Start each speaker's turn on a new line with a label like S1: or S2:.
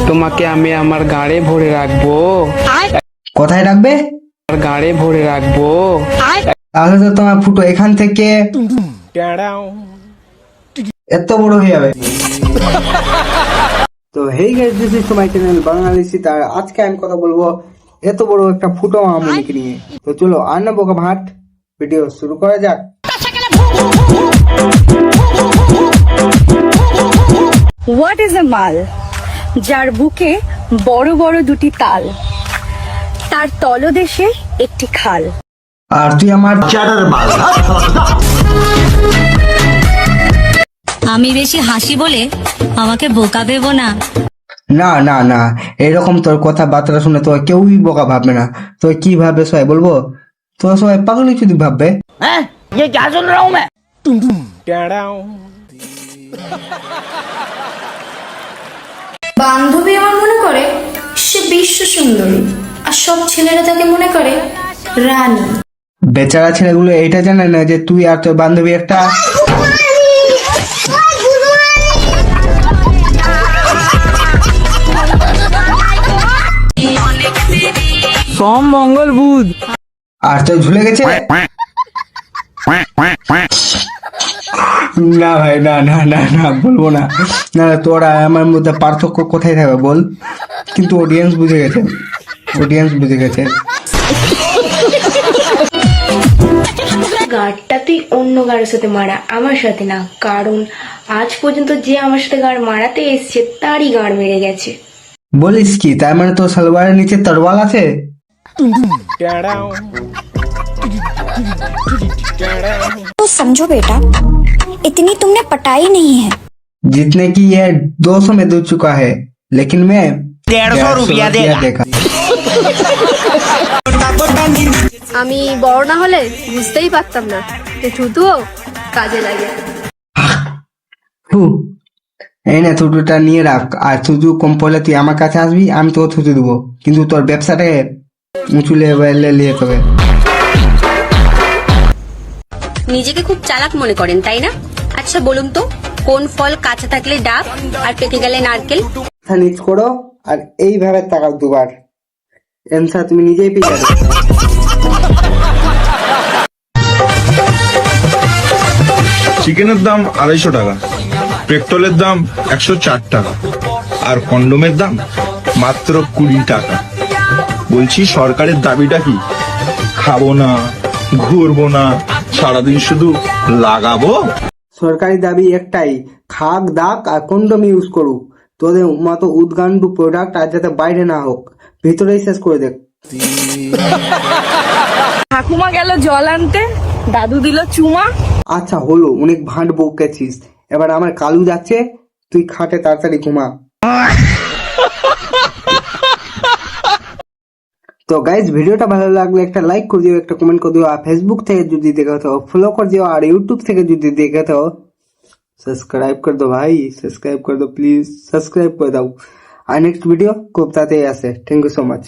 S1: তোমাকে আমি আমার গাড়ে ভরে রাখবো।
S2: কোথায় রাখবে?
S1: আমার গাড়ে ভরে রাখবো।
S2: তাহলে তো তোমার ফুটো এখান থেকে এত বড় হয়ে যাবে। তো hey guys, this is my channel Bangladeshi. তার আজকে আমি কথা বলবো এত বড় একটা ফুটো মামুনিকে নিয়ে। তো চলো আর না বোকা ভাট, ভিডিও শুরু করা যাক।
S3: হোয়াট ইজ এ মাল? যার বুকে বড় বড় দুটি তাল, তার তলদেশে একটি খাল।
S2: আর তুই আমার চাটার মাল।
S4: আমি বেশি হাসি বলে আমাকে বোকা ভেবো না।
S2: না না না, এরকম তোর কথাবার্তা শুনে তো কেউই বোকা ভাববে না। তো কি ভাববে সবাই বলবো? তো সবাই পাগলই যদি ভাববে।
S5: বান্ধবী আমার মনে করে সে বিশ্ব সুন্দরী, আর সব ছেলেরা তাকে মনে করে রানী।
S2: বেচারা ছেলেগুলো এটা জানে না যে তুই আর তোর বান্ধবী একটা
S1: সোম মঙ্গল বুধ
S2: আর তো ঝুলে গেছে। না ভাই, না না না না, বলবো না। না তোরা আমার মধ্যে পার্থক্য কোথায় থাকবে বল? কিন্তু অডিয়েন্স বুঝে গেছে, অডিয়েন্স বুঝে গেছে।
S5: গাড়টা তুই অন্য গাড়ের সাথে মারা, আমার সাথে না, কারণ আজ পর্যন্ত যে আমার সাথে গাড় মারাতে এসছে তারই গাড় মেরে গেছে।
S2: বলিস কি? তার মানে তোর সালোয়ারের নিচে তরোয়াল আছে?
S6: तो समझो बेटा, इतनी तुमने पटाई नहीं है।
S2: जितने की ये 200 में दे चुका है, लेकिन मैं 150 रुपया देखा।
S3: আমি বড় না হলে বুঝতেই পারতাম না যে থুতুও কাজে লাগে।
S2: এই না, থুতুটা নিয়ে রাখ। আর থুতু কম পড়লে তুই আমার কাছে আসবি, আমি তোকে থুতু দেবো। কিন্তু তোর ব্যবসাটাকে উঁচু লেভেলে নিয়ে যেতে হবে।
S7: নিজেকে খুব চালাক মনে করেন তাই না? আচ্ছা বলুন তো, কোন ফল কাঁচা থাকলে ডাব আর পেকে গেলে নারকেল?
S2: নিচ করো আর এইভাবে তাকাও দুবার। এনসার তুমি নিজেই পেয়ে যাবে।
S8: চিকেনের দাম 250 টাকা, পেট্রোলের দাম 104 টাকা, আর কন্ডোমের দাম মাত্র 20 টাকা। বলছি সরকারের দাবিটা কি? খাবো না, ঘুরবো না, সারাদিন শুধু লাগাবো।
S2: সরকারি দাবি একটাই, খাক দাক আর কন্ডম ইউজ করুক। তোদের মতো উদ্গান্ডু প্রোডাক্ট আর যাতে বাইরে না হোক, ভিতরেই শেষ করে দেখ।
S3: ঠাকুমা গেল জল আনতে, দাদু দিল চুমা।
S2: আচ্ছা হলো, অনেক ভাঁড় বকেছিস। এবার আমার কালু যাচ্ছে, তুই খাটে তাড়াতাড়ি ঘুমা। তো গাইজ, ভিডিওটা ভালো লাগলে একটা লাইক করে দিও, একটা কমেন্ট করে দিও। আর ফেসবুক থেকে যদি দেখে থাকো ফলো করে দিও, আর ইউটিউব থেকে যদি দেখে থাকো सब्सक्राइब कर दो भाई, सब्सक्राइब कर दो प्लीज, सब्सक्राइब कर दो। और नेक्स्ट वीडियो खूब ताते आसे। Thank you so much.